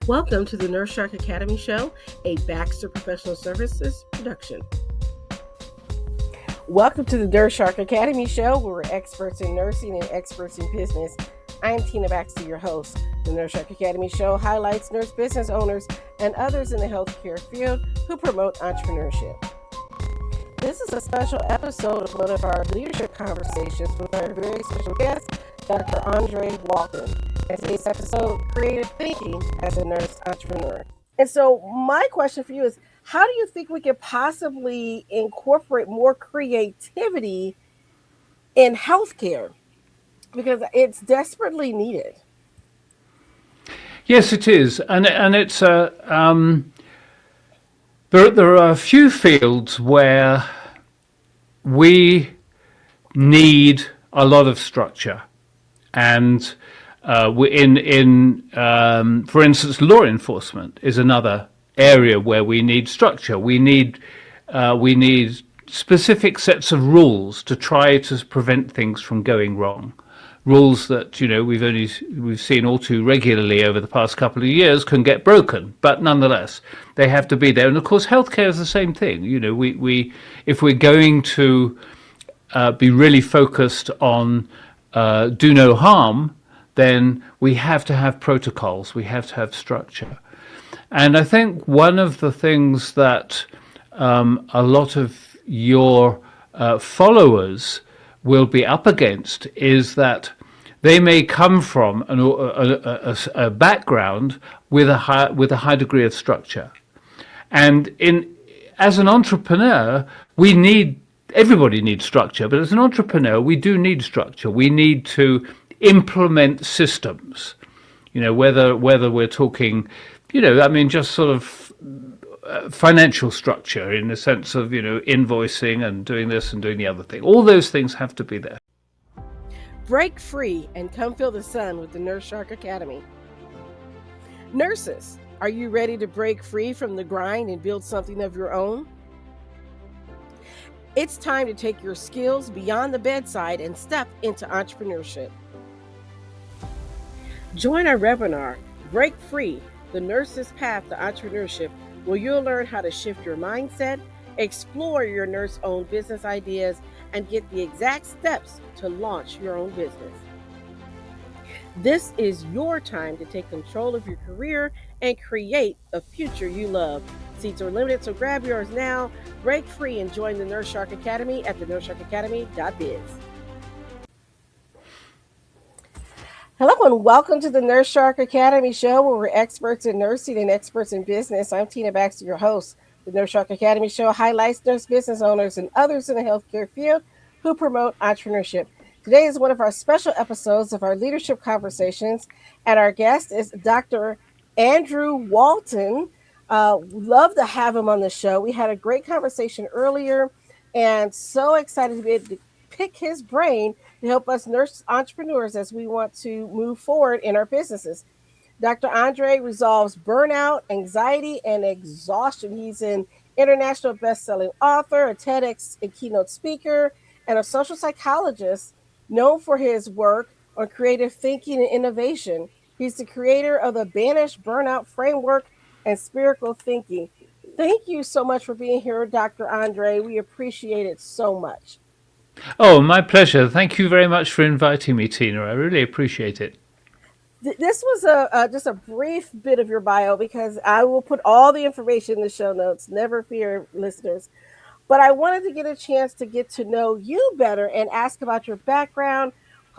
Welcome to the Nurse Shark Academy Show, a Baxter Professional Services production. Welcome to the Nurse Shark Academy Show, where we're experts in nursing and experts in business. I'm Tina Baxter, your host. The Nurse Shark Academy Show highlights nurse business owners and others in the healthcare field who promote entrepreneurship. This is a special episode of one of our leadership conversations with our very special guest, Dr. André Walton. And today's episode, Creative Thinking as a Nurse Entrepreneur. And so my question for you is, how do you think we could possibly incorporate more creativity in healthcare? Because it's desperately needed. Yes, it is. And it's there are a few fields where we need a lot of structure. And for instance, law enforcement is another area where we need structure. We need specific sets of rules to try to prevent things from going wrong. Rules that we've seen all too regularly over the past couple of years can get broken, but nonetheless they have to be there. And of course, healthcare is the same thing. We if we're going to be really focused on do no harm, then we have to have protocols, we have to have structure. And I think one of the things that a lot of your followers will be up against is that they may come from a background with a high degree of structure. And as an entrepreneur, everybody needs structure, but as an entrepreneur, we do need structure. We need to implement systems, whether we're talking, just sort of financial structure in the sense of, invoicing and doing this and doing the other thing. All those things have to be there. Break free and come feel the sun with the Nurse Shark Academy. Nurses, are you ready to break free from the grind and build something of your own? It's time to take your skills beyond the bedside and step into entrepreneurship. Join our webinar, Break Free, the Nurse's Path to Entrepreneurship, where you'll learn how to shift your mindset, explore your nurse-owned business ideas, and get the exact steps to launch your own business. This is your time to take control of your career and create a future you love. Seats are limited, so grab yours now. Break free and join the Nurse Shark Academy at thenurseSharkAcademy.biz. Hello and welcome to the Nurse Shark Academy Show, where we're experts in nursing and experts in business. I'm Tina Baxter, your host. The Nurse Shark Academy Show highlights nurse business owners and others in the healthcare field who promote entrepreneurship. Today is one of our special episodes of our leadership conversations, and our guest is Dr. Andrew Walton. Love to have him on the show. We had a great conversation earlier, and so excited to be able to pick his brain to help us nurse entrepreneurs as we want to move forward in our businesses. Dr. André resolves burnout, anxiety, and exhaustion. He's an international best-selling author, a TEDx and keynote speaker, and a social psychologist known for his work on creative thinking and innovation. He's the creator of the Banish Burnout framework and Spherical Thinking. Thank you so much for being here, Dr. André. We appreciate it so much. Oh, my pleasure. Thank you very much for inviting me, Tina. I really appreciate it. This was just a brief bit of your bio, because I will put all the information in the show notes. Never fear, listeners. But I wanted to get a chance to get to know you better and ask about your background.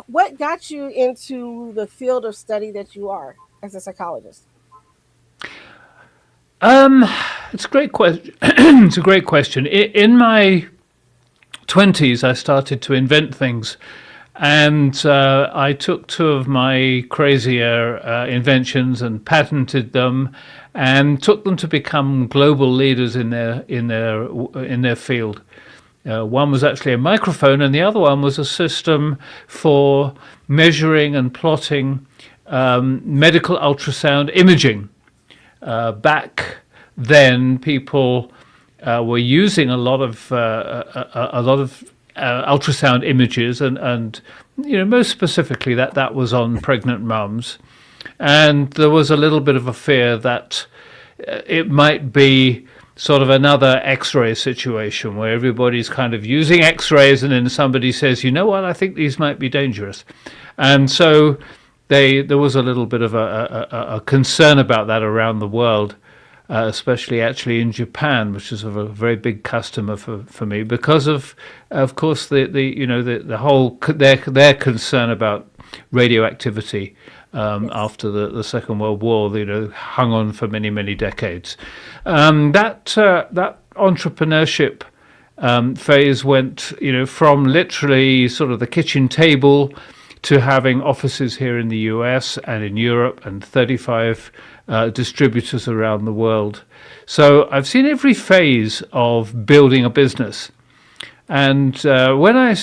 What got you into the field of study that you are as a psychologist? It's a great question. It's a great question. In my 20s, I started to invent things, and I took two of my crazier inventions and patented them, and took them to become global leaders in their field. One was actually a microphone, and the other one was a system for measuring and plotting medical ultrasound imaging. Back then, people were using a lot of ultrasound images, and most specifically that was on pregnant mums. And there was a little bit of a fear that it might be sort of another X-ray situation where everybody's kind of using X-rays, and then somebody says, you know what, I think these might be dangerous. And so there was a little bit of a concern about that around the world, especially actually in Japan, which is a very big customer for me, because of course the whole their concern about radioactivity after the Second World War, hung on for many decades. That entrepreneurship phase went, from literally sort of the kitchen table to having offices here in the US and in Europe and 35 distributors around the world. So I've seen every phase of building a business. And when I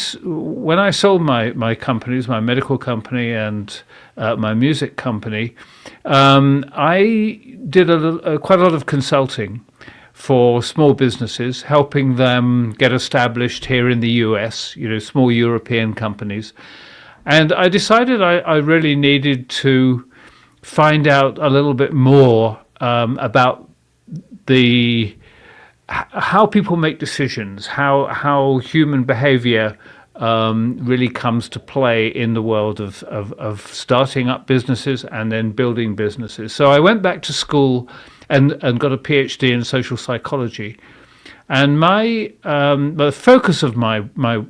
sold my companies, my medical company and my music company, I did quite a lot of consulting for small businesses, helping them get established here in the US, small European companies. And I decided I really needed to find out a little bit more about how people make decisions, how human behavior really comes to play in the world of starting up businesses and then building businesses. So I went back to school and got a PhD in social psychology. And the focus of my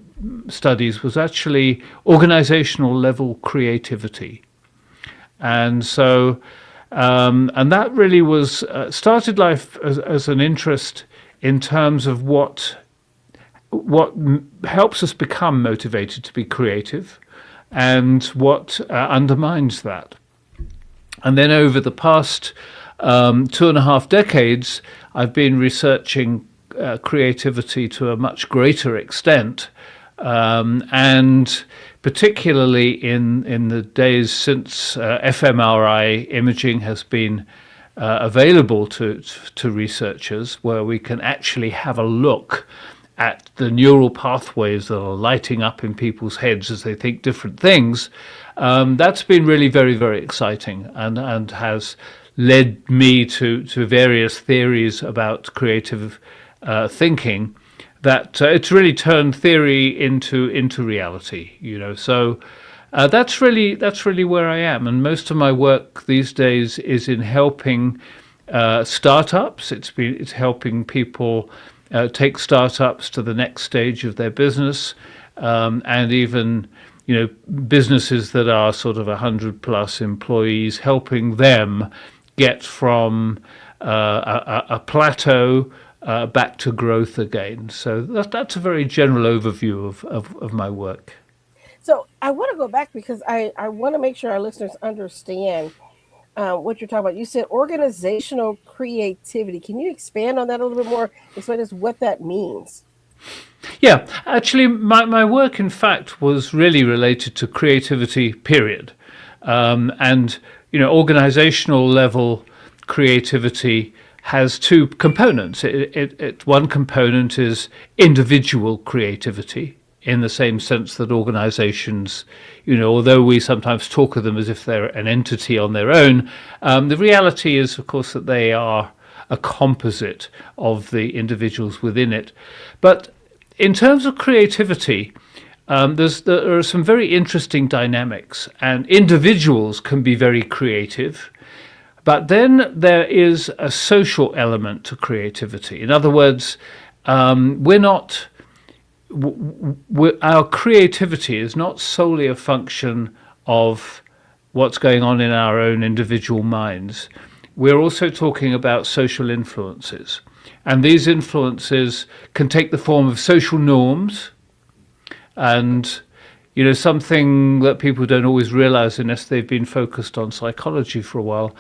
studies was actually organizational level creativity. And so, and that really was started life as an interest in terms of what helps us become motivated to be creative, and what undermines that. And then over the past 2.5 decades, I've been researching creativity to a much greater extent, and particularly in the days since fMRI imaging has been available to researchers, where we can actually have a look at the neural pathways that are lighting up in people's heads as they think different things. That's been really very exciting, and has led me to various theories about creative thinking, that it's really turned theory into reality. So that's really where I am, and most of my work these days is in helping startups. It's helping people take startups to the next stage of their business, and even businesses that are sort of 100+ employees, helping them get from a plateau back to growth again. So that's a very general overview of my work. So I want to go back because I want to make sure our listeners understand what you're talking about. You said organizational creativity. Can you expand on that a little bit more? Explain us what that means. Yeah, actually, my work, in fact, was really related to creativity, period. And organizational level creativity has two components. One component is individual creativity, in the same sense that organizations, although we sometimes talk of them as if they're an entity on their own, the reality is, of course, that they are a composite of the individuals within it. But in terms of creativity, there are some very interesting dynamics, and individuals can be very creative. But then there is a social element to creativity. In other words, our creativity is not solely a function of what's going on in our own individual minds. We're also talking about social influences. And these influences can take the form of social norms, and something that people don't always realize unless they've been focused on psychology for a while,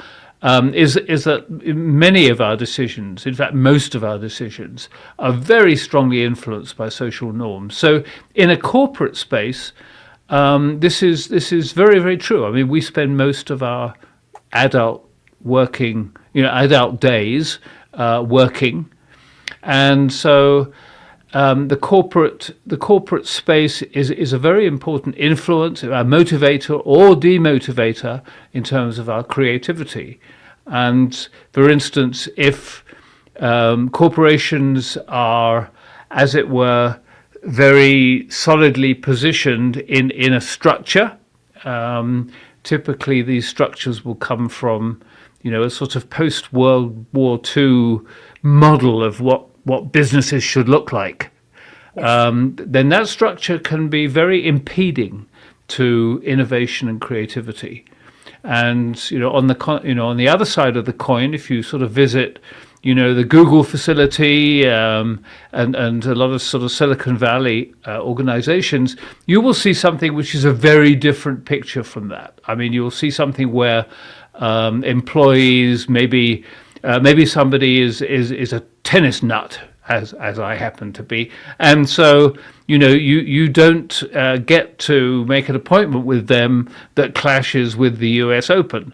is that many of our decisions, in fact most of our decisions, are very strongly influenced by social norms. So in a corporate space, this is very true. I mean, we spend most of our adult days working, and so the corporate space is a very important influence, a motivator or demotivator in terms of our creativity. And for instance, if corporations are, as it were, very solidly positioned in a structure, typically these structures will come from, a sort of post World War II model of what businesses should look like. Yes. Then that structure can be very impeding to innovation and creativity. And on the other side of the coin, if you sort of visit, the Google facility, and a lot of sort of Silicon Valley organizations, you will see something which is a very different picture from that. I mean, you will see something where employees, maybe somebody is a tennis nut, as I happen to be, and so you don't get to make an appointment with them that clashes with the U.S. Open,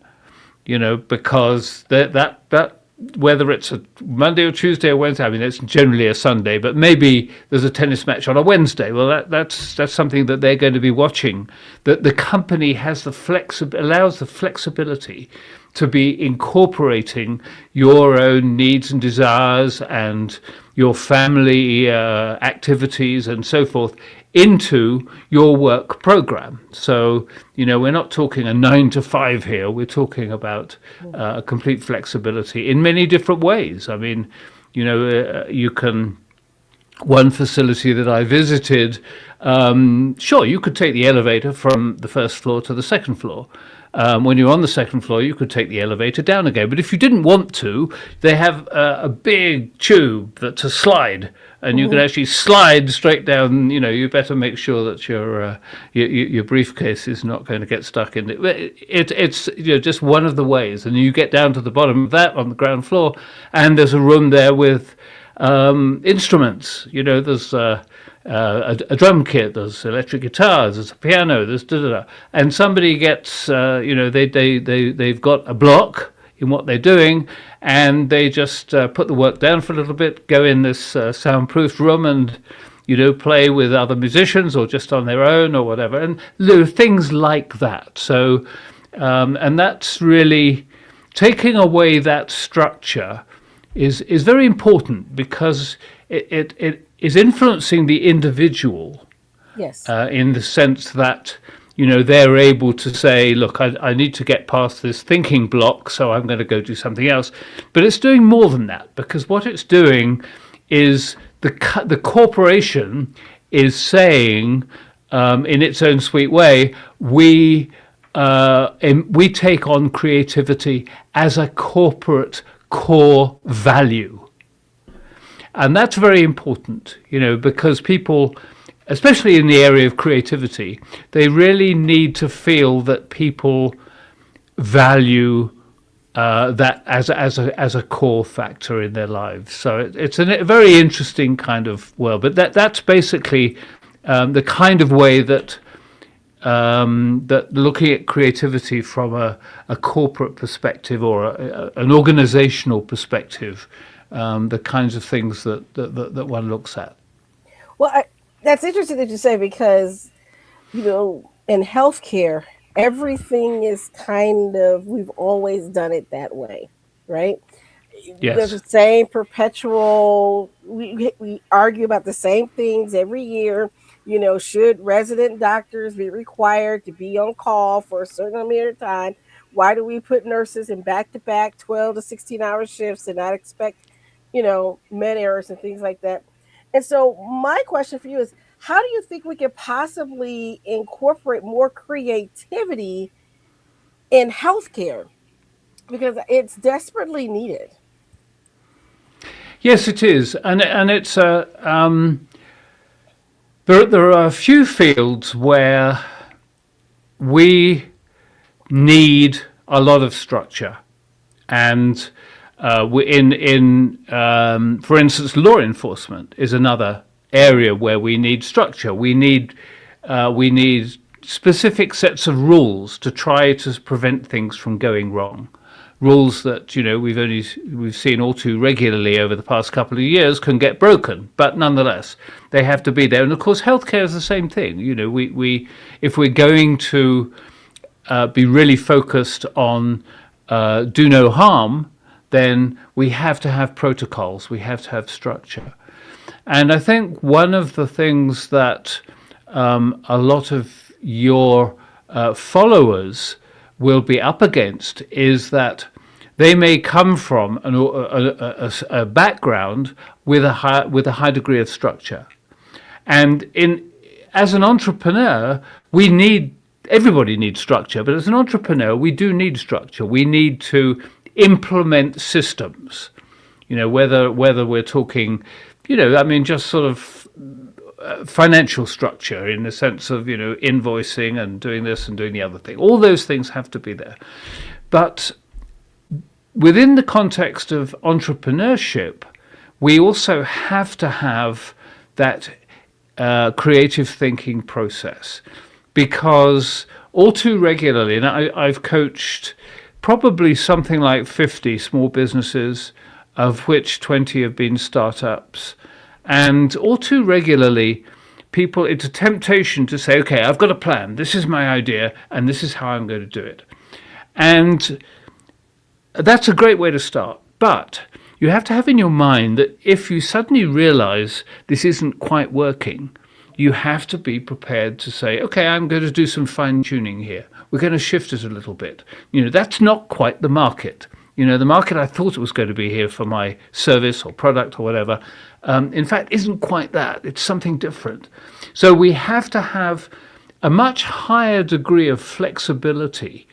because that whether it's a Monday or Tuesday or Wednesday, I mean it's generally a Sunday, but maybe there's a tennis match on a Wednesday. Well, that's something that they're going to be watching. That the company has allows the flexibility to be incorporating your own needs and desires and your family activities and so forth into your work program. So, we're not talking a 9 to 5 here. We're talking about complete flexibility in many different ways. I mean, you can. One facility that I visited, sure, you could take the elevator from the first floor to the second floor. When you're on the second floor, you could take the elevator down again. But if you didn't want to, they have a big tube that's a slide, and you can actually slide straight down. You better make sure that your briefcase is not going to get stuck in it. It's just one of the ways, and you get down to the bottom of that on the ground floor, and there's a room there with instruments. There's a drum kit, there's electric guitars, there's a piano, there's da-da-da. And somebody gets, they've got a block in what they're doing, and they just put the work down for a little bit, go in this soundproofed room and, play with other musicians or just on their own or whatever, and things like that. So, and that's really taking away that structure is very important, because it is influencing the individual. Yes. In the sense that they're able to say, look, I need to get past this thinking block, so I'm going to go do something else. But it's doing more than that, because what it's doing is the corporation is saying, in its own sweet way, we take on creativity as a corporate core value. And that's very important, because people, especially in the area of creativity, they really need to feel that people value that as a core factor in their lives. So it's a very interesting kind of world. But that's basically the kind of way that that looking at creativity from a corporate perspective or an organizational perspective. The kinds of things that one looks at. Well, that's interesting that you say, because, in healthcare, everything is we've always done it that way, right? There's the Yes. same perpetual, we argue about the same things every year. Should resident doctors be required to be on call for a certain amount of time? Why do we put nurses in back-to-back 12 to 16-hour shifts and not expect med errors and things like that? And so my question for you is, how do you think we could possibly incorporate more creativity in healthcare? Because it's desperately needed. Yes, it is, and it's there are a few fields where we need a lot of structure, and for instance, law enforcement is another area where we need structure. We need specific sets of rules to try to prevent things from going wrong. rules that we've seen all too regularly over the past couple of years can get broken, but nonetheless they have to be there. And of course, healthcare is the same thing. We if we're going to be really focused on do no harm, then we have to have protocols. We have to have structure. And I think one of the things that a lot of your followers will be up against is that they may come from a background with a high degree of structure, and as an entrepreneur, everybody needs structure, but as an entrepreneur, we do need structure. We need to implement systems. Whether we're talking, just sort of financial structure in the sense of invoicing and doing this and doing the other thing. All those things have to be there, but within the context of entrepreneurship, we also have to have that creative thinking process, because all too regularly, and I've coached probably something like 50 small businesses, of which 20 have been startups. And all too regularly, it's a temptation to say, okay, I've got a plan. This is my idea, and this is how I'm going to do it. And that's a great way to start. But you have to have in your mind that if you suddenly realize this isn't quite working, you have to be prepared to say, okay, I'm going to do some fine tuning here. We're going to shift it a little bit. That's not quite the market. The market I thought it was going to be here for my service or product or whatever, in fact, isn't quite that. It's something different. So we have to have a much higher degree of flexibility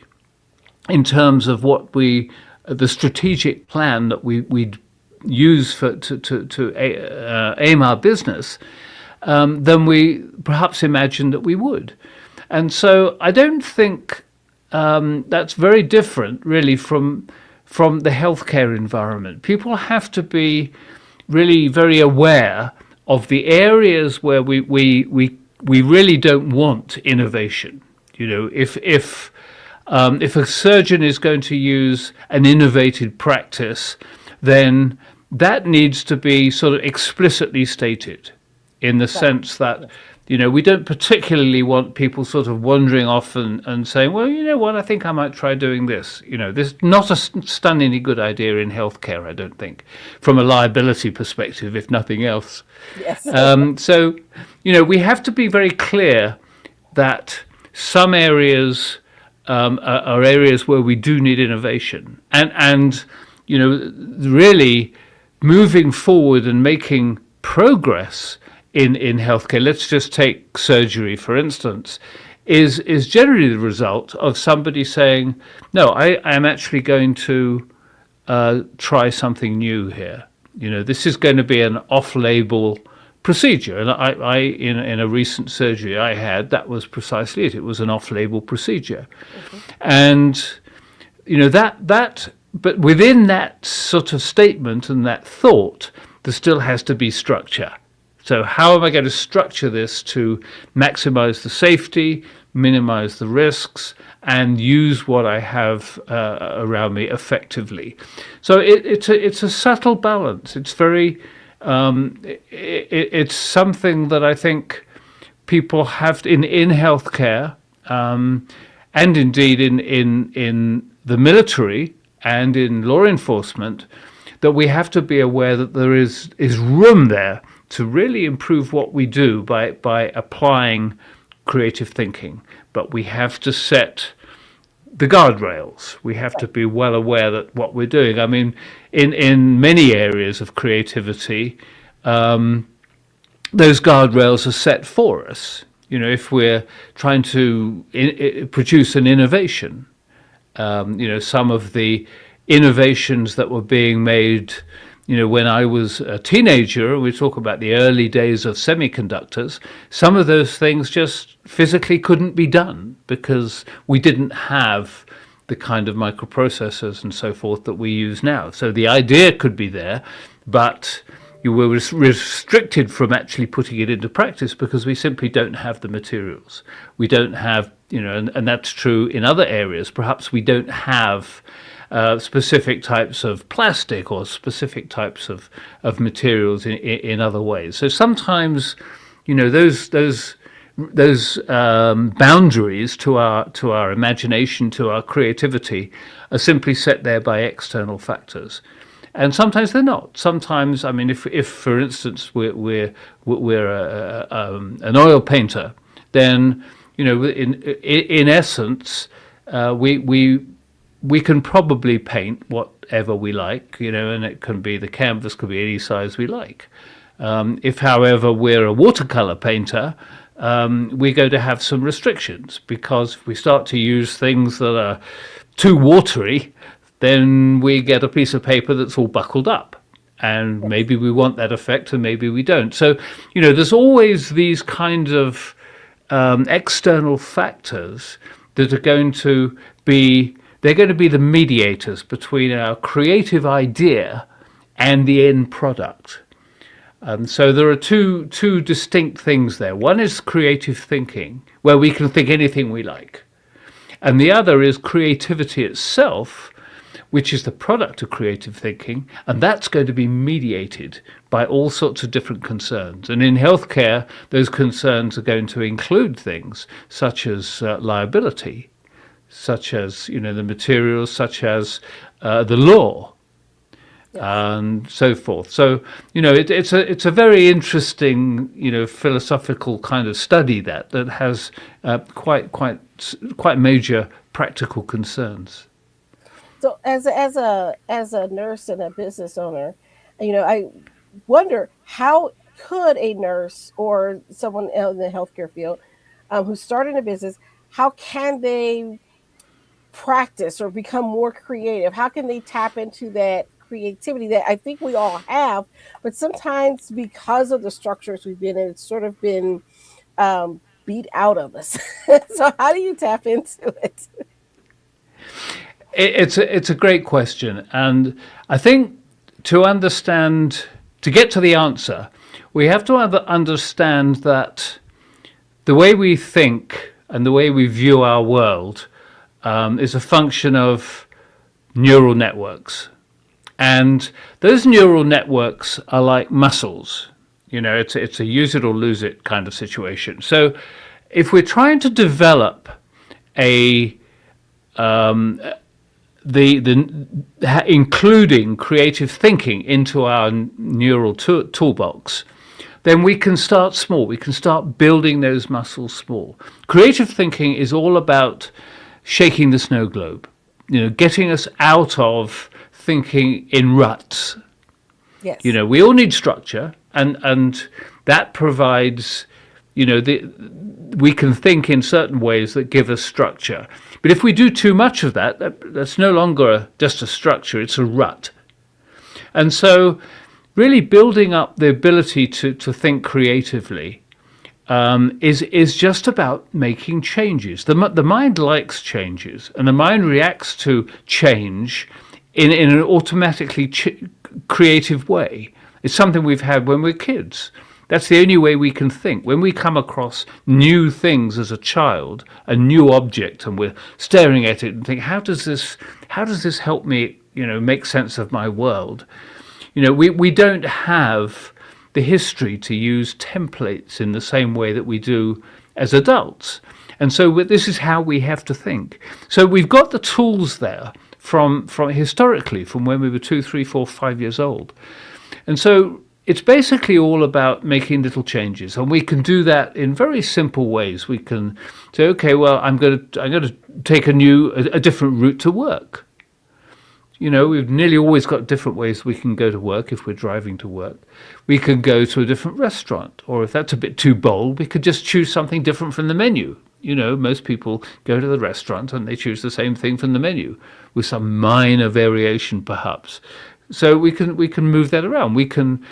in terms of the strategic plan that we use to aim our business, than we perhaps imagined that we would. And so I don't think that's very different, really, from the healthcare environment. People have to be really very aware of the areas where we really don't want innovation. If a surgeon is going to use an innovative practice, then that needs to be sort of explicitly stated, in the sense that we don't particularly want people sort of wandering off and saying, well, you know what, I think I might try doing this. This is not a stunningly good idea in healthcare, I don't think, from a liability perspective, if nothing else. Yes. So, we have to be very clear that some areas are areas where we do need innovation. And really moving forward and making progress in healthcare, let's just take surgery, for instance, is generally the result of somebody saying, no, I am actually going to try something new here. This is going to be an off-label procedure. And I in a recent surgery I had, that was precisely it. It was an off-label procedure. Mm-hmm. And, but within that sort of statement and that thought, there still has to be structure. So how am I going to structure this to maximize the safety, minimize the risks, and use what I have around me effectively? So it's a subtle balance. It's very it's something that I think people have in healthcare, and indeed in the military and in law enforcement, that we have to be aware that there is room there to really improve what we do by applying creative thinking. But we have to set the guardrails. We have to be well aware that what we're doing, I mean, in many areas of creativity, those guardrails are set for us. If we're trying to produce an innovation, some of the innovations that were being made when I was a teenager, we talk about the early days of semiconductors, some of those things just physically couldn't be done because we didn't have the kind of microprocessors and so forth that we use now. So the idea could be there, but you were restricted from actually putting it into practice because we simply don't have the materials. We don't have, and that's true in other areas. Perhaps we don't have specific types of plastic or specific types of materials in other ways. So sometimes, those boundaries to our imagination, to our creativity, are simply set there by external factors. And sometimes they're not. Sometimes, I mean, if for instance we're an oil painter, then in essence we can probably paint whatever we like, and it can be, the canvas could be any size we like. If, however, we're a watercolor painter, we're going to have some restrictions, because if we start to use things that are too watery, then we get a piece of paper that's all buckled up. And maybe we want that effect and maybe we don't. So, there's always these kinds of external factors that are going to be, they're going to be the mediators between our creative idea and the end product. So there are two distinct things there. One is creative thinking, where we can think anything we like. And the other is creativity itself, which is the product of creative thinking, and that's going to be mediated by all sorts of different concerns. And in healthcare, those concerns are going to include things such as liability, such as the materials, such as the law, and so forth. So it's a very interesting philosophical kind of study that has quite major practical concerns. So as a nurse and a business owner, I wonder, how could a nurse or someone in the healthcare field who's starting a business, how can they practice or become more creative? How can they tap into that creativity that I think we all have, but sometimes because of the structures we've been in, it's sort of been beat out of us. So how do you tap into it? It's a great question, and I think to get to the answer, we have to understand that the way we think and the way we view our world is a function of neural networks. And those neural networks are like muscles. It's a use it or lose it kind of situation. So if we're trying to develop including creative thinking into our neural toolbox, then we can start small. We can start building those muscles small. Creative thinking is all about shaking the snow globe, getting us out of thinking in ruts. Yes. We all need structure, and that provides, we can think in certain ways that give us structure. But if we do too much of that, that's no longer just a structure, it's a rut. And so really building up the ability to think creatively is just about making changes. The mind likes changes, and the mind reacts to change in an automatically creative way. It's something we've had when we're kids. That's the only way we can think. When we come across new things as a child, a new object, and we're staring at it and think, how does this help me, make sense of my world? We don't have the history to use templates in the same way that we do as adults. And so this is how we have to think. So we've got the tools there from historically, from when we were 2, 3, 4, 5 years old. And so it's basically all about making little changes, and we can do that in very simple ways. We can say, okay, well, I'm going to take a different route to work. We've nearly always got different ways we can go to work if we're driving to work. We can go to a different restaurant, or if that's a bit too bold, we could just choose something different from the menu. Most people go to the restaurant and they choose the same thing from the menu with some minor variation, perhaps. So we can move that around. We can,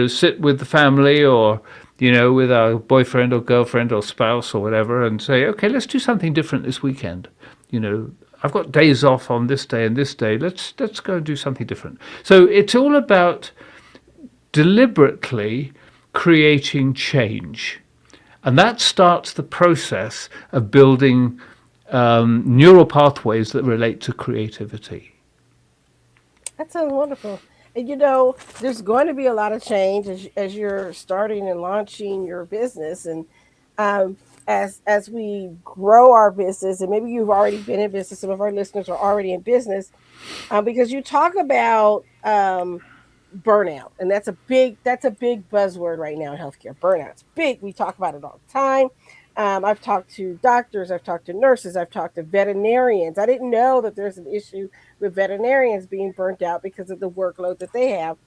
sit with the family, or, with our boyfriend or girlfriend or spouse or whatever, and say, okay, let's do something different this weekend. I've got days off on this day and this day. Let's go and do something different. So it's all about deliberately creating change. And that starts the process of building neural pathways that relate to creativity. That sounds wonderful. And there's going to be a lot of change as you're starting and launching your business, and um, as we grow our business, and maybe you've already been in business. Some of our listeners are already in business, because you talk about burnout, and that's a big buzzword right now in healthcare. Burnout's big. We talk about it all the time. I've talked to doctors, I've talked to nurses, I've talked to veterinarians. I didn't know that there's an issue with veterinarians being burnt out because of the workload that they have.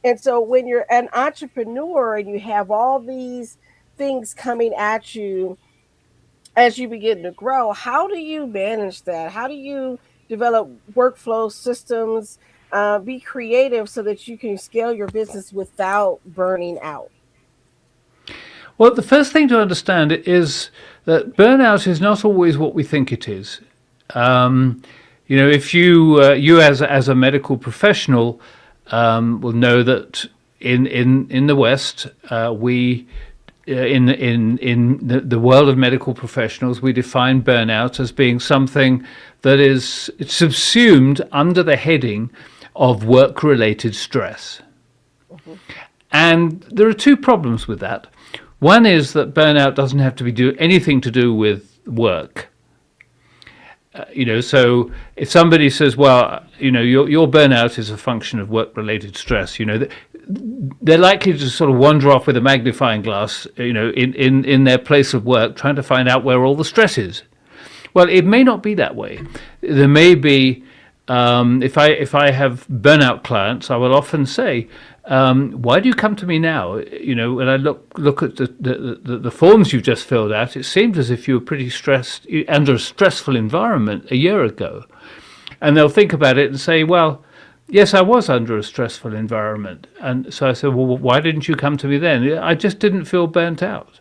And so when you're an entrepreneur and you have all these things coming at you as you begin to grow, how do you manage that? How do you develop workflow systems, be creative so that you can scale your business without burning out? Well, the first thing to understand is that burnout is not always what we think it is. Um, if you as a medical professional will know that in the West, we in the world of medical professionals, we define burnout as being something that is subsumed under the heading of work-related stress. Hmm. And there are two problems with that. One is that burnout doesn't have to be anything to do with work. So if somebody says, well, your burnout is a function of work-related stress, they're likely to sort of wander off with a magnifying glass, in their place of work, trying to find out where all the stress is. Well, it may not be that way. There may be, if I have burnout clients, I will often say, why do you come to me now? When I look at the forms you've just filled out, it seems as if you were pretty stressed, under a stressful environment a year ago. And they'll think about it and say, well, yes, I was under a stressful environment. And so I said, well, why didn't you come to me then? I just didn't feel burnt out.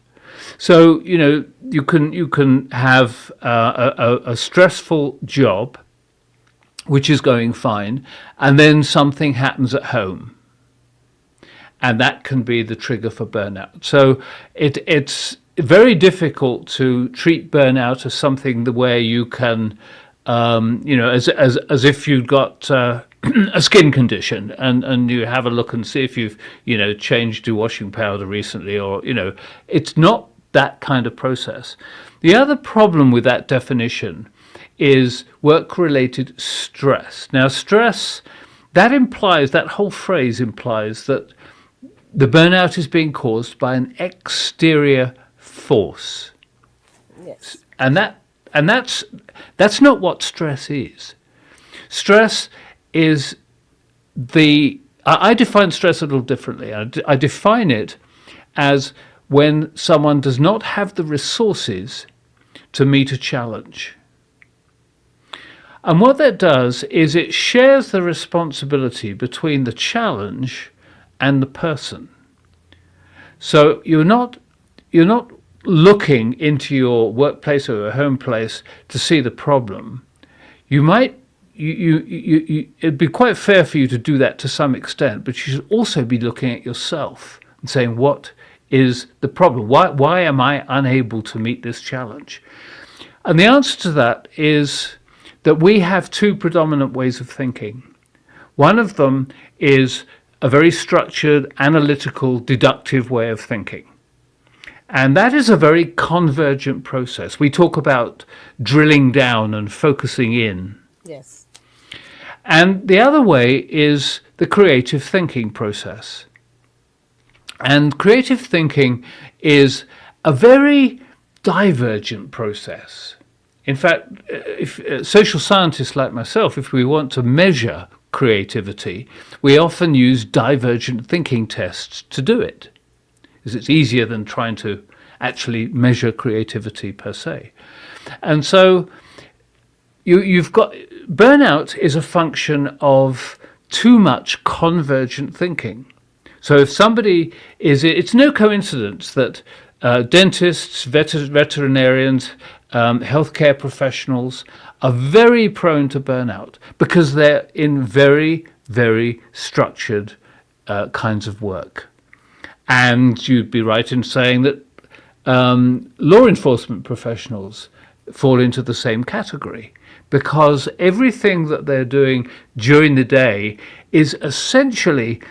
So, you can have a stressful job, which is going fine, and then something happens at home. And that can be the trigger for burnout. So it's very difficult to treat burnout as something the way you can, as if you've got a skin condition, and you have a look and see if you've changed your washing powder recently, or it's not that kind of process. The other problem with that definition is work-related stress. Now, stress, that whole phrase implies that the burnout is being caused by an exterior force, Yes. and that's not what stress is. Stress is I define stress a little differently. I define it as when someone does not have the resources to meet a challenge. And what that does is it shares the responsibility between the challenge and the person. So you're not looking into your workplace or your home place to see the problem. You might it'd be quite fair for you to do that to some extent, but you should also be looking at yourself and saying, what is the problem? Why am I unable to meet this challenge? And the answer to that is that we have two predominant ways of thinking. One of them is a very structured, analytical, deductive way of thinking. And that is a very convergent process. We talk about drilling down and focusing in. Yes. And the other way is the creative thinking process. And creative thinking is a very divergent process. In fact, if social scientists like myself, if we want to measure creativity, we often use divergent thinking tests to do it, because it's easier than trying to actually measure creativity per se. And so you've got burnout is a function of too much convergent thinking. So if somebody it's no coincidence that dentists, veterinarians, healthcare professionals are very prone to burnout because they're in very, very structured kinds of work. And you'd be right in saying that law enforcement professionals fall into the same category because everything that they're doing during the day is essentially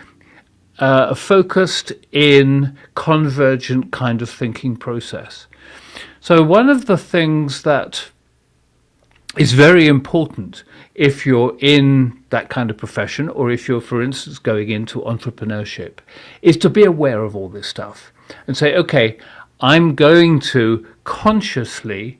focused in convergent kind of thinking process. So one of the things that is very important if you're in that kind of profession, or if you're, for instance, going into entrepreneurship, is to be aware of all this stuff and say, okay, I'm going to consciously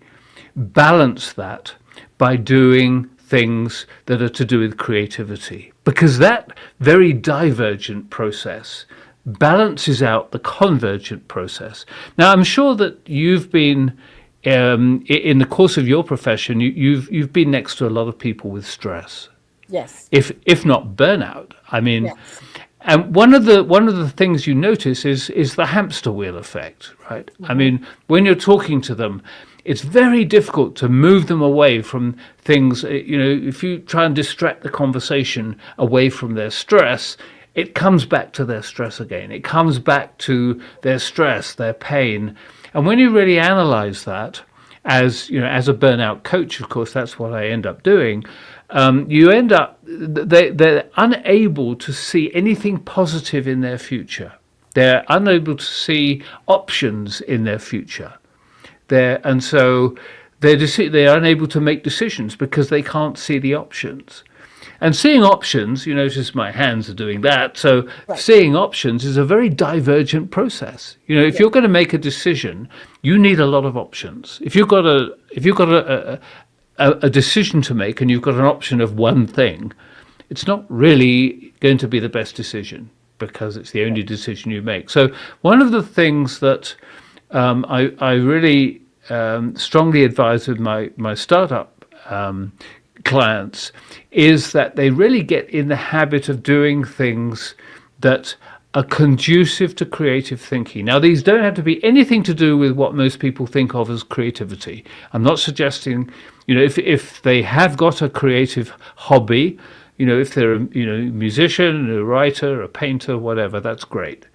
balance that by doing things that are to do with creativity, because that very divergent process balances out the convergent process. Now, I'm sure that you've been in the course of your profession, you've been next to a lot of people with stress, Yes. if not burnout. I mean, Yes. and one of the things you notice is the hamster wheel effect, right? I mean, when you're talking to them, it's very difficult to move them away from things. If you try and distract the conversation away from their stress, it comes back to their stress again. It comes back to their stress, their pain. And when you really analyze that, as a burnout coach, of course, that's what I end up doing. You end up, they're unable to see anything positive in their future. They're unable to see options in their future. And so they're unable to make decisions because they can't see the options. And seeing options, you notice my hands are doing that. So Right. seeing options is a very divergent process. If you're going to make a decision, you need a lot of options. If you've got a decision to make and you've got an option of one thing, it's not really going to be the best decision because it's the only decision you make. So one of the things that I really strongly advise with my startup clients is that they really get in the habit of doing things that are conducive to creative thinking. Now, these don't have to be anything to do with what most people think of as creativity. I'm not suggesting, if they have got a creative hobby, if they're a musician, a writer, a painter, whatever, that's great.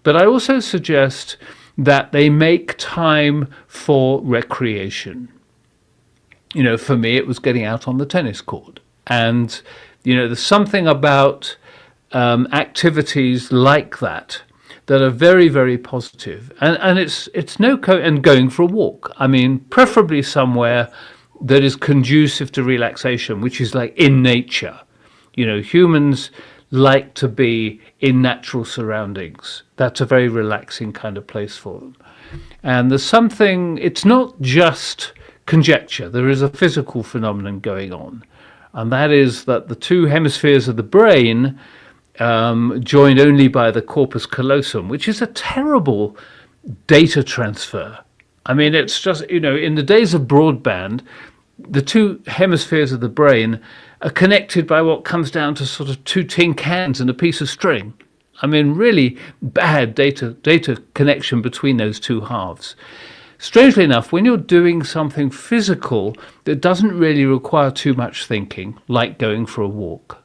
But I also suggest that they make time for recreation. For me, it was getting out on the tennis court. And, there's something about activities like that are very, very positive. And it's and going for a walk. I mean, preferably somewhere that is conducive to relaxation, which is like in nature. Humans like to be in natural surroundings. That's a very relaxing kind of place for them. And there's something, it's not just conjecture. There is a physical phenomenon going on. And that is that the two hemispheres of the brain, joined only by the corpus callosum, which is a terrible data transfer. I mean, it's just, in the days of broadband, the two hemispheres of the brain are connected by what comes down to sort of two tin cans and a piece of string. I mean, really bad data connection between those two halves. Strangely enough, when you're doing something physical that doesn't really require too much thinking, like going for a walk,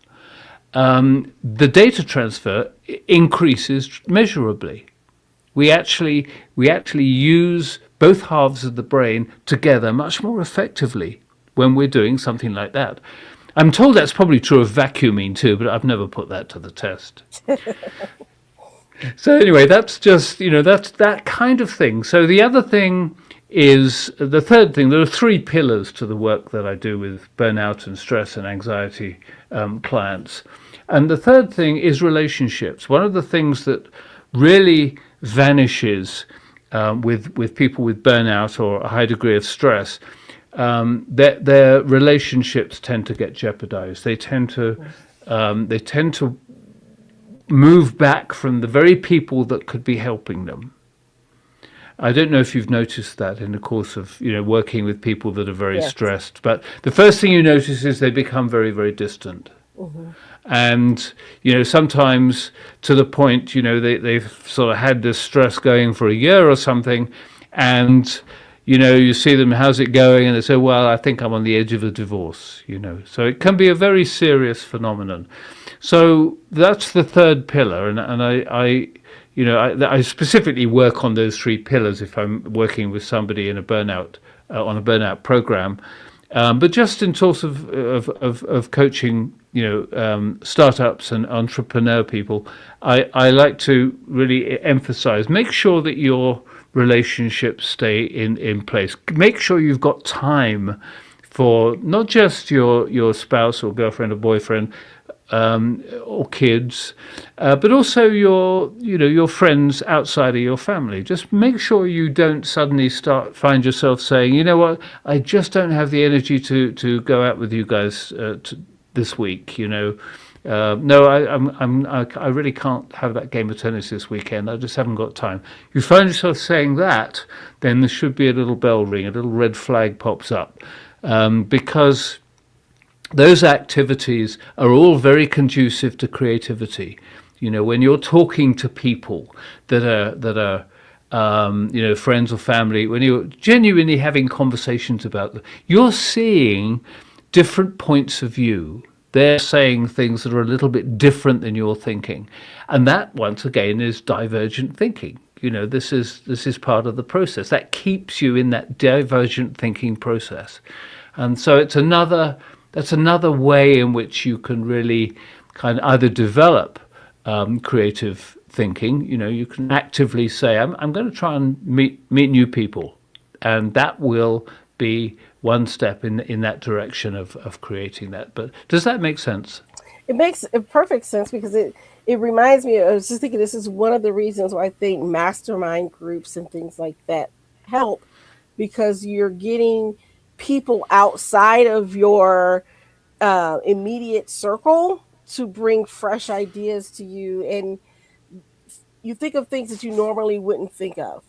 the data transfer increases measurably. We actually use both halves of the brain together much more effectively when we're doing something like that. I'm told that's probably true of vacuuming too, but I've never put that to the test. So anyway, that's just, that's that kind of thing. So the other thing is, the third thing, there are three pillars to the work that I do with burnout and stress and anxiety clients. And the third thing is relationships. One of the things that really vanishes with people with burnout or a high degree of stress, their relationships tend to get jeopardized. They tend to move back from the very people that could be helping them. I don't know if you've noticed that in the course of working with people that are very Yes. stressed, but the first thing you notice is they become very, very distant. And sometimes to the point they've sort of had this stress going for a year or something, and you see them, how's it going, and they say, well, I think I'm on the edge of a divorce. So it can be a very serious phenomenon. So that's the third pillar, and I specifically work on those three pillars if I'm working with somebody in a burnout on a burnout program. But just in terms of coaching, startups and entrepreneur people, I like to really emphasize, make sure that your relationships stay in place. Make sure you've got time for not just your spouse or girlfriend or boyfriend, or kids, but also your friends outside of your family. Just make sure you don't suddenly find yourself saying, you know what, I just don't have the energy to go out with you guys this week. No, I really can't have that game of tennis this weekend. I just haven't got time. You find yourself saying that, then there should be a little bell ring, a little red flag pops up, because those activities are all very conducive to creativity. When you're talking to people that are friends or family, when you're genuinely having conversations about them, you're seeing different points of view. They're saying things that are a little bit different than you're thinking, and that once again is divergent thinking. This is part of the process that keeps you in that divergent thinking process, and so that's another way in which you can really kind of either develop creative thinking. You can actively say, I'm going to try and meet new people, and that will be one step in that direction of creating that. But does that make sense? It makes perfect sense because it reminds me. I was just thinking this is one of the reasons why I think mastermind groups and things like that help, because you're getting people outside of your immediate circle to bring fresh ideas to you, and you think of things that you normally wouldn't think of,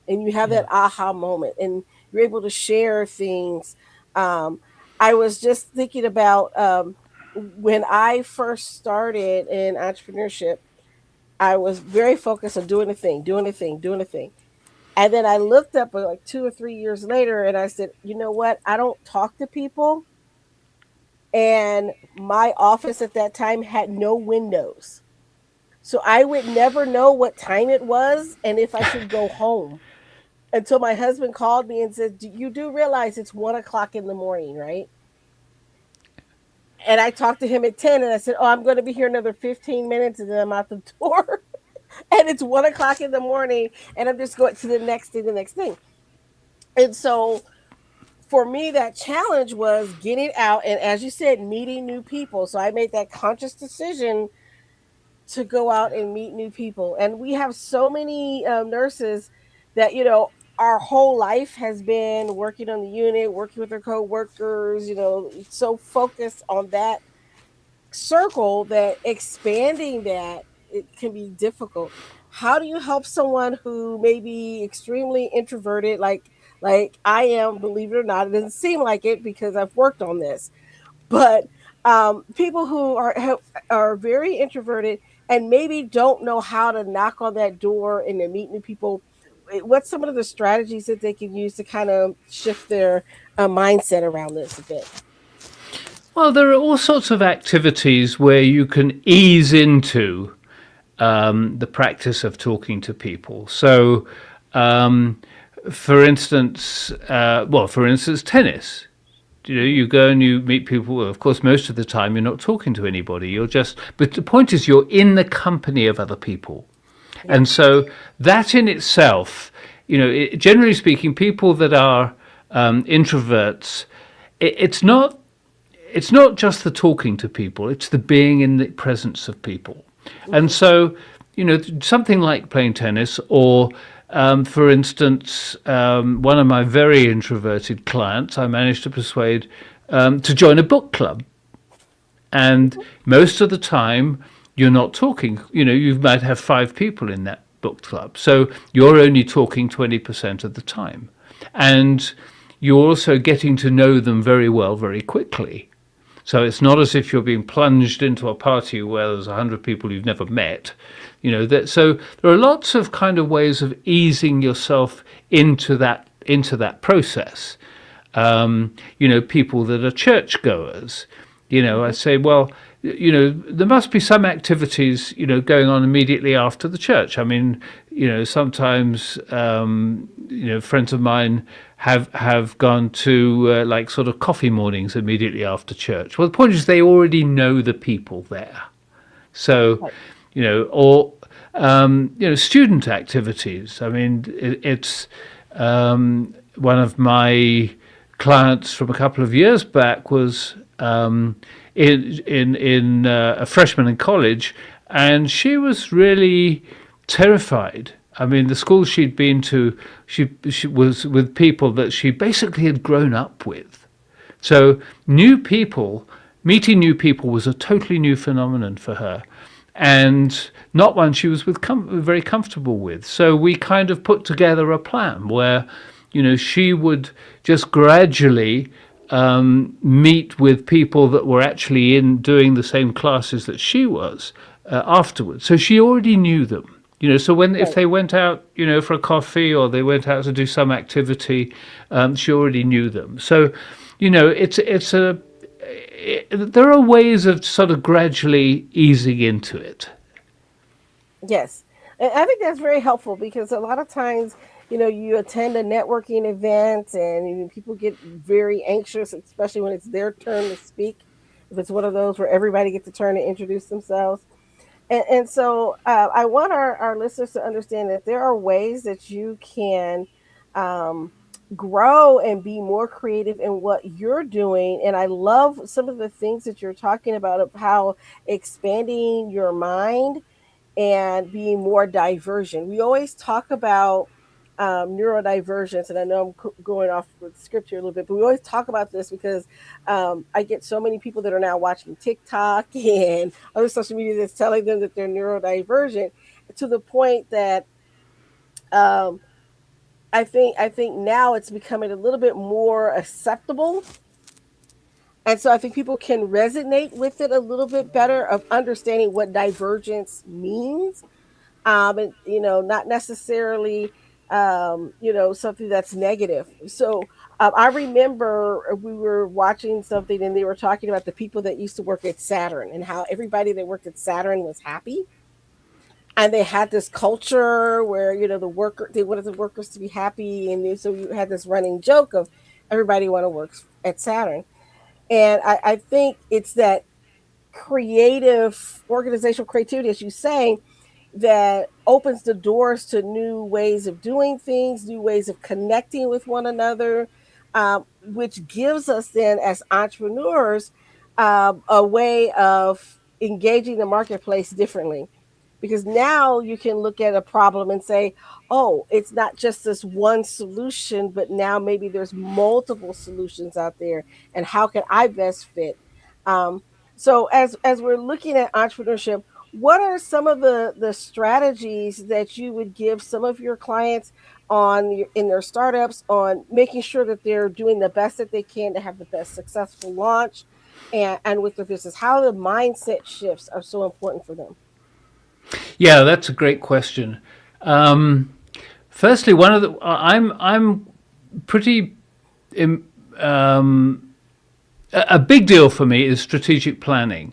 and you have Yeah. that aha moment, and you're able to share things. um, I was just thinking about when I first started in entrepreneurship, I was very focused on doing a thing, doing a thing, doing a thing. And then I looked up like 2 or 3 years later and I said, you know what? I don't talk to people. And my office at that time had no windows. So I would never know what time it was and if I should go home until my husband called me and said, you do realize it's 1 o'clock in the morning, right? And I talked to him at 10 and I said, oh, I'm going to be here another 15 minutes and then I'm out the door. And it's 1 o'clock in the morning and I'm just going to the next thing, the next thing. And so for me, that challenge was getting out and, as you said, meeting new people. So I made that conscious decision to go out and meet new people. And we have so many nurses that, our whole life has been working on the unit, working with their coworkers, so focused on that circle that expanding that it can be difficult. How do you help someone who may be extremely introverted, like I am? Believe it or not, it doesn't seem like it because I've worked on this, but people who are very introverted and maybe don't know how to knock on that door and to meet new people. What's some of the strategies that they can use to kind of shift their mindset around this a bit? Well, there are all sorts of activities where you can ease into the practice of talking to people. So, um, for instance, tennis. You go and you meet people. Well, of course, most of the time you're not talking to anybody. But the point is, you're in the company of other people, Yeah. and so that in itself, generally speaking, people that are introverts, it's not just the talking to people, it's the being in the presence of people. And Hmm. so, something like playing tennis, or for instance, one of my very introverted clients, I managed to persuade to join a book club. And most of the time, you're not talking. You might have 5 people in that book club. So you're only talking 20% of the time. And you're also getting to know them very well, very quickly. So it's not as if you're being plunged into a party where there's 100 people you've never met. So there are lots of kind of ways of easing yourself into that process. People that are churchgoers. I Hmm. say, well, there must be some activities, going on immediately after the church. I mean, sometimes, friends of mine have gone to like sort of coffee mornings immediately after church. Well, the point is they already know the people there. So, Right. or student activities. I mean, it's one of my clients from a couple of years back was in a freshman in college, and she was really terrified. I mean, the school she'd been to, she was with people that she basically had grown up with. So meeting new people was a totally new phenomenon for her, and not one she was very comfortable with. So we kind of put together a plan where, she would just gradually meet with people that were actually in doing the same classes that she was afterwards. So she already knew them. So if Right. they went out, for a coffee or they went out to do some activity, she already knew them. So, there are ways of sort of gradually easing into it. Yes. And I think that's very helpful because a lot of times, you attend a networking event and people get very anxious, especially when it's their turn to speak. If it's one of those where everybody gets a turn to introduce themselves. And so I want our listeners to understand that there are ways that you can um, grow and be more creative in what you're doing. And I love some of the things that you're talking about of how expanding your mind and being more diversion. We always talk about neurodivergence, and I know I'm going off with script here a little bit, but we always talk about this because I get so many people that are now watching TikTok and other social media that's telling them that they're neurodivergent to the point that um, I think now it's becoming a little bit more acceptable. And so I think people can resonate with it a little bit better of understanding what divergence means, and not necessarily something that's negative. So I remember we were watching something and they were talking about the people that used to work at Saturn and how everybody that worked at Saturn was happy, and they had this culture where they wanted the workers to be happy, and so you had this running joke of everybody want to work at Saturn. And I think it's that creative organizational creativity, as you say, that opens the doors to new ways of doing things, new ways of connecting with one another, which gives us then, as entrepreneurs, a way of engaging the marketplace differently. Because now you can look at a problem and say, oh, it's not just this one solution, but now maybe there's multiple solutions out there. And how can I best fit? Um, so as we're looking at entrepreneurship, what are some of the strategies that you would give some of your clients in their startups on making sure that they're doing the best that they can to have the best successful launch and with their business? How the mindset shifts are so important for them. Yeah, that's a great question. Um, Firstly, I'm pretty im- a big deal for me is strategic planning.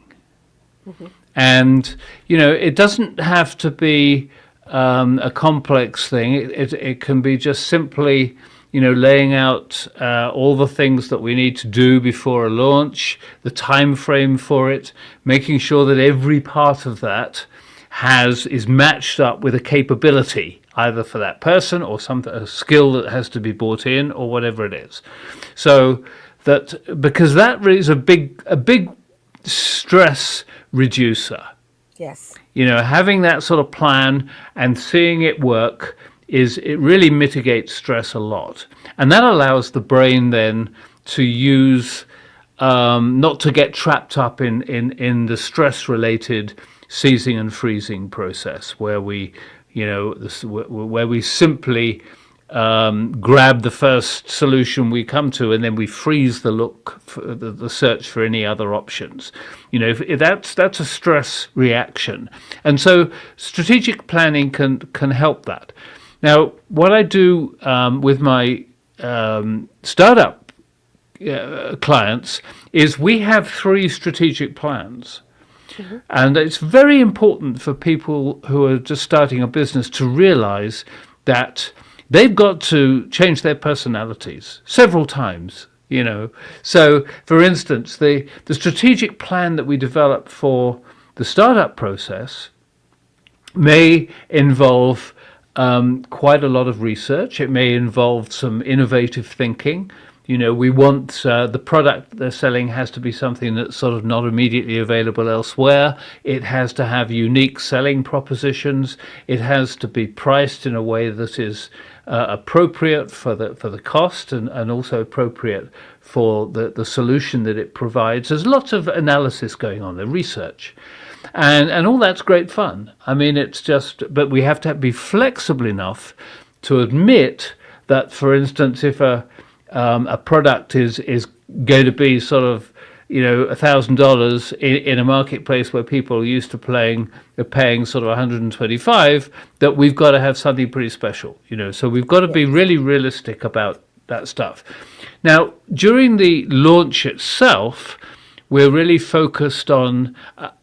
Hmm. And it doesn't have to be a complex thing. It can be just simply laying out all the things that we need to do before a launch, the time frame for it, making sure that every part of that has is matched up with a capability either for that person or a skill that has to be brought in or whatever it is. So that because that is a big stress reducer. Yes. Having that sort of plan and seeing it work it really mitigates stress a lot, and that allows the brain then to use not to get trapped up in the stress related seizing and freezing process where where we simply grab the first solution we come to, and then we freeze the look for the search for any other options. If that's a stress reaction, and so strategic planning can help that. Now, what I do with my startup clients is we have 3 strategic plans. Hmm. And it's very important for people who are just starting a business to realize that they've got to change their personalities several times. So for instance, the strategic plan that we develop for the startup process may involve quite a lot of research. It may involve some innovative thinking. We want the product they're selling has to be something that's sort of not immediately available elsewhere. It has to have unique selling propositions. It has to be priced in a way that is appropriate for the cost, and also appropriate for the solution that it provides. There's lots of analysis going on there, research. And all that's great fun. I mean, but we have to be flexible enough to admit that, for instance, if a product is going to be sort of $1,000 in a marketplace where people are used to paying sort of 125, that we've got to have something pretty special. So we've got to be really realistic about that stuff. Now, during the launch itself, we're really focused on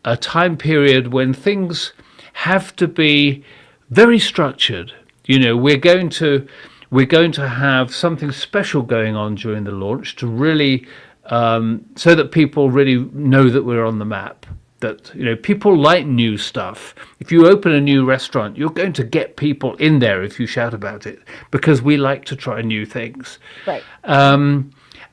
a time period when things have to be very structured. We're going to have something special going on during the launch to really so that people really know that we're on the map. That people like new stuff. If you open a new restaurant, you're going to get people in there if you shout about it, because we like to try new things. Right.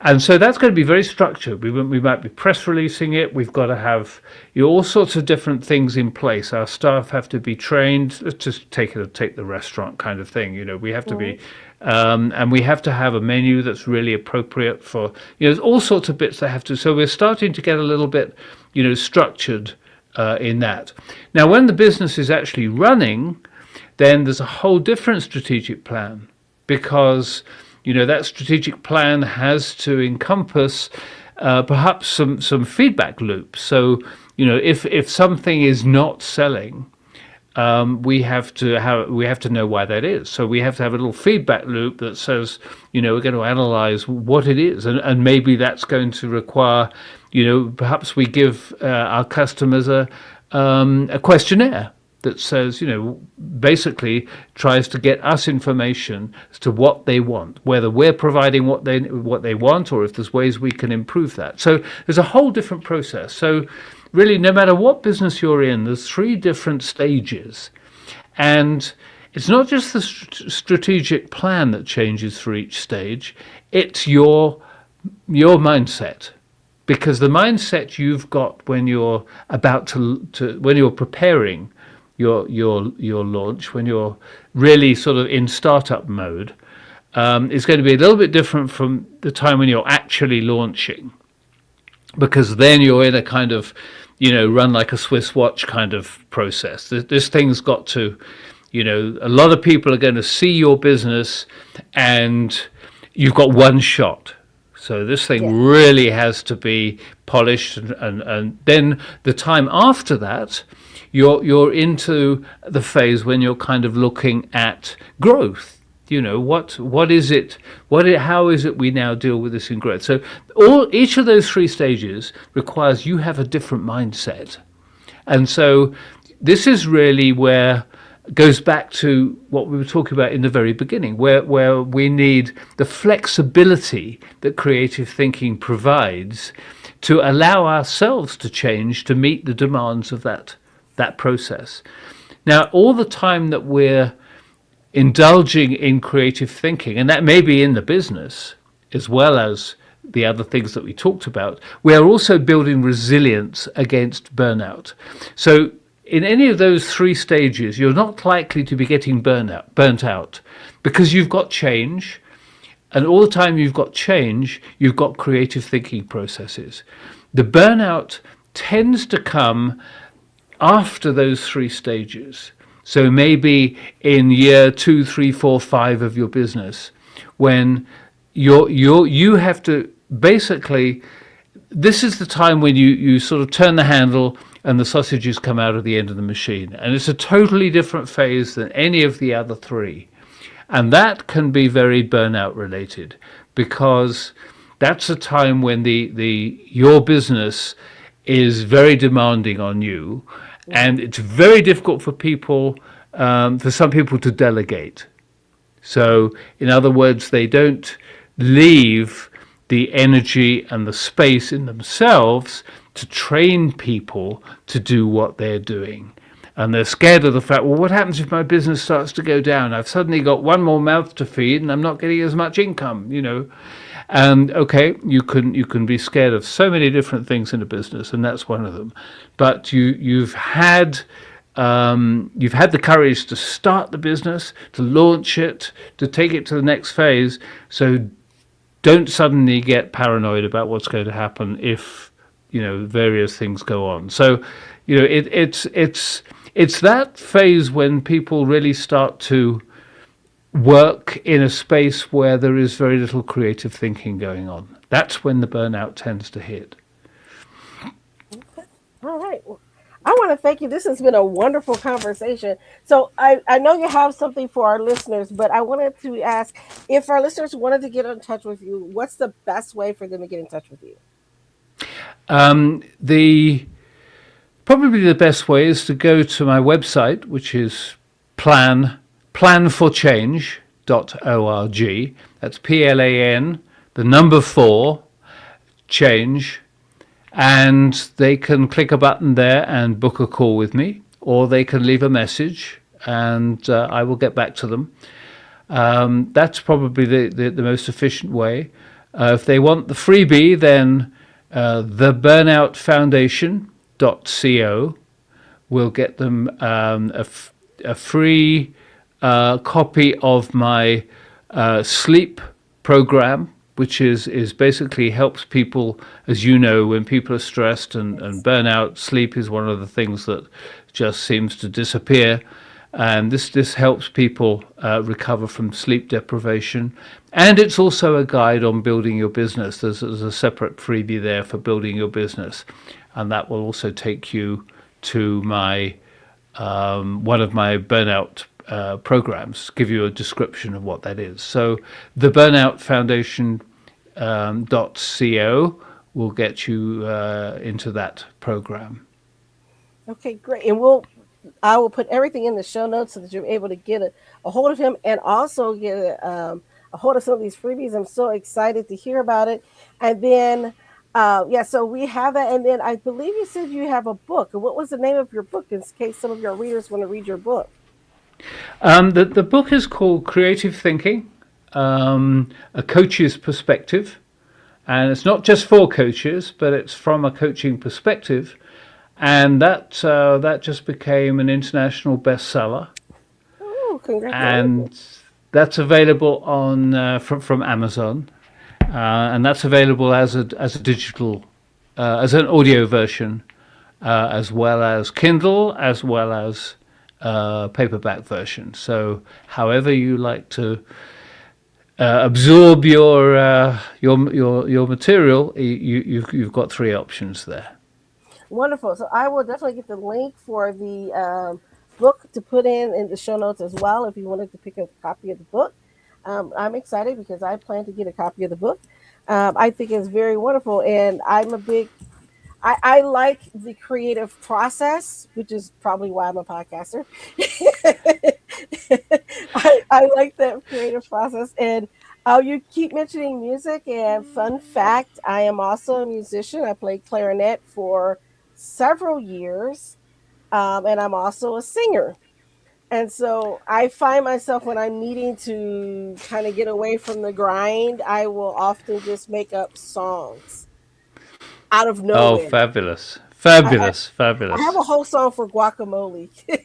And so that's going to be very structured. We might be press releasing it. We've got to have all sorts of different things in place. Our staff have to be trained. Let's just take the restaurant kind of thing. We have to be, and we have to have a menu that's really appropriate for. There's all sorts of bits that have to. So we're starting to get a little bit, structured in that. Now, when the business is actually running, then there's a whole different strategic plan, because that strategic plan has to encompass perhaps some feedback loops. So if something is not selling, we have to know why that is. So we have to have a little feedback loop that says, we're going to analyze what it is, and maybe that's going to require, perhaps we give our customers a questionnaire that says, basically tries to get us information as to what they want, whether we're providing what they want, or if there's ways we can improve that. So there's a whole different process. So really, no matter what business you're in, there's 3 different stages. And it's not just the strategic plan that changes for each stage, it's your mindset. Because the mindset you've got when you're about to when you're preparing your launch, when you're really sort of in startup mode, is going to be a little bit different from the time when you're actually launching, because then you're in a kind of run like a Swiss watch kind of process. This thing's got to, a lot of people are going to see your business, and you've got one shot. So this thing really has to be polished, and then the time after that, you're into the phase when you're kind of looking at growth. What is it? How is it we now deal with this in growth? So each of those 3 stages requires you have a different mindset, and so this is really where goes back to what we were talking about in the very beginning, where we need the flexibility that creative thinking provides to allow ourselves to change to meet the demands of that process. Now, all the time that we're indulging in creative thinking, and that may be in the business as well as the other things that we talked about, we are also building resilience against burnout. So in any of those 3 stages, you're not likely to be getting burnt out, because you've got change, and all the time you've got change, you've got creative thinking processes. The burnout tends to come after those 3 stages. So maybe in year 2, 3, 4, 5 of your business, when you have to basically, this is the time when you sort of turn the handle and the sausages come out of the end of the machine. And it's a totally different phase than any of the other 3. And that can be very burnout related, because that's a time when your business is very demanding on you, and it's very difficult for some people to delegate. So, in other words, they don't leave the energy and the space in themselves to train people to do what they're doing. And they're scared of the fact, well, what happens if my business starts to go down? I've suddenly got one more mouth to feed and I'm not getting as much income, And okay, you can be scared of so many different things in a business, and that's one of them. But you've had the courage to start the business, to launch it, to take it to the next phase. So don't suddenly get paranoid about what's going to happen if various things go on. So it's that phase when people really start to work in a space where there is very little creative thinking going on. That's when the burnout tends to hit. All right. Well, I want to thank you. This has been a wonderful conversation. So I know you have something for our listeners, but I wanted to ask if our listeners wanted to get in touch with you, what's the best way for them to get in touch with you? The Probably the best way is to go to my website, which is planforchange.org. That's PLAN, the number 4, change. And they can click a button there and book a call with me, or they can leave a message and I will get back to them. That's probably the most efficient way. If they want the freebie, then theburnoutfoundation.co will get them a free copy of my sleep program, which is basically helps people, as you know, when people are stressed and burnout. Sleep is one of the things that just seems to disappear. And this helps people recover from sleep deprivation. And it's also a guide on building your business. There's a separate freebie there for building your business. And that will also take you to my one of my burnout programs, give you a description of what that is. So the burnoutfoundation.co will get you into that program. Okay, great. And I will put everything in the show notes so that you're able to get a hold of him and also get a hold of some of these freebies. I'm so excited to hear about it. And then, so we have that. And then I believe you said you have a book. What was the name of your book in case some of your readers want to read your book? The book is called Creative Thinking, a coach's perspective. And it's not just for coaches, but it's from a coaching perspective. And that just became an international bestseller. Oh, congratulations! And that's available on from Amazon, and that's available as a digital, as an audio version, as well as Kindle, as well as paperback version. So, however you like to absorb your material, you've got 3 options there. Wonderful. So I will definitely get the link for the book to put in the show notes as well if you wanted to pick up a copy of the book. I'm excited because I plan to get a copy of the book. I think it's very wonderful, and I like the creative process, which is probably why I'm a podcaster. I like that creative process. And you keep mentioning music, and fun fact, I am also a musician. I played clarinet for several years, and I'm also a singer. And so I find myself when I'm needing to kind of get away from the grind, I will often just make up songs out of Oh, nowhere. fabulous. I, Fabulous. I have Fabulous. a whole song for guacamole. Well,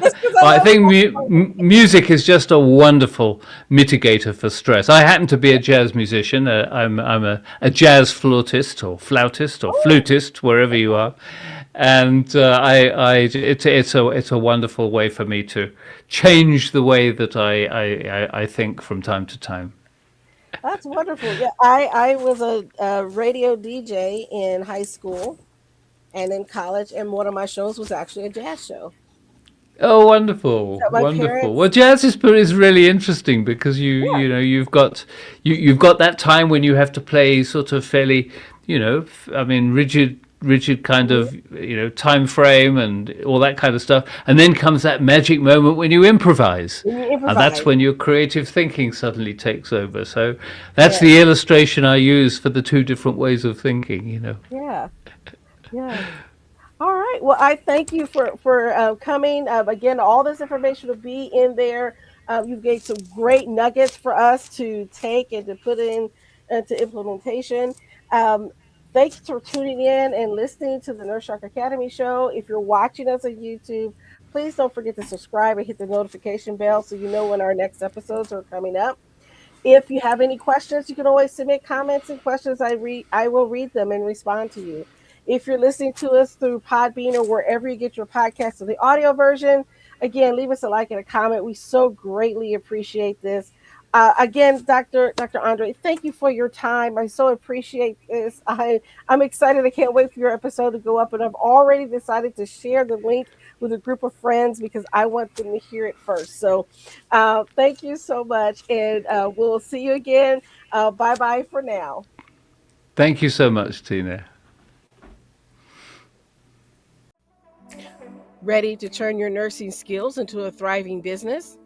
Just because I I love think guacamole. music is just a wonderful mitigator for stress. I happen to be a jazz musician. I'm a jazz flautist or Oh, flutist, wherever you are, and it's a wonderful way for me to change the way that I think from time to time. that's wonderful. Yeah, I was a radio DJ in high school and in college, and one of my shows was actually a jazz show. Oh, wonderful, So my wonderful. Well, parents, jazz is really interesting because yeah, you've got that time when you have to play sort of fairly, I mean, rigid rigid kind Mhm. of time frame and all that kind of stuff, and then comes that magic moment when you improvise, When you and that's improvise. when your creative thinking suddenly takes over. So that's Yes. the illustration I use for the two different ways of thinking. Yeah. Yes. All right. Well, I thank you for coming. Again, all this information will be in there. You've gave some great nuggets for us to take and to put in to implementation. Um, Thanks for tuning in and listening to the Nurse Shark Academy show. If you're watching us on YouTube, please don't forget to subscribe and hit the notification bell so you know when our next episodes are coming up. If you have any questions, you can always submit comments and questions. I will read them and respond to you. If you're listening to us through Podbean or wherever you get your podcast or the audio version, again, leave us a like and a comment. We so greatly appreciate this. Again, Dr. Andre, thank you for your time. I so appreciate this. I'm excited. I can't wait for your episode to go up, and I've already decided to share the link with a group of friends because I want them to hear it first. So thank you so much, and we'll see you again. Bye bye for now. Thank you so much, Tina. Ready to turn your nursing skills into a thriving business?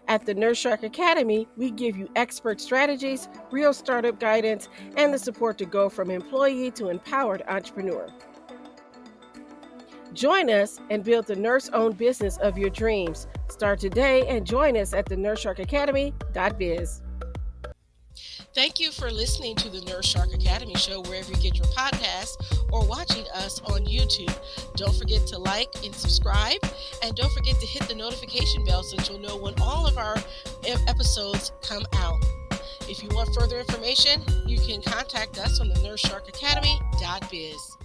At the Nurse Shark Academy, we give you expert strategies, real startup guidance, and the support to go from employee to empowered entrepreneur. Join us and build the nurse owned business of your dreams. Start today and join us at the nursesharkacademy.biz. Thank you for listening to the Nurse Shark Academy show wherever you get your podcasts or watching us on YouTube. Don't forget to like and subscribe, and don't forget to hit the notification bell so that you'll know when all of our episodes come out. If you want further information, you can contact us on the nursesharkacademy.biz.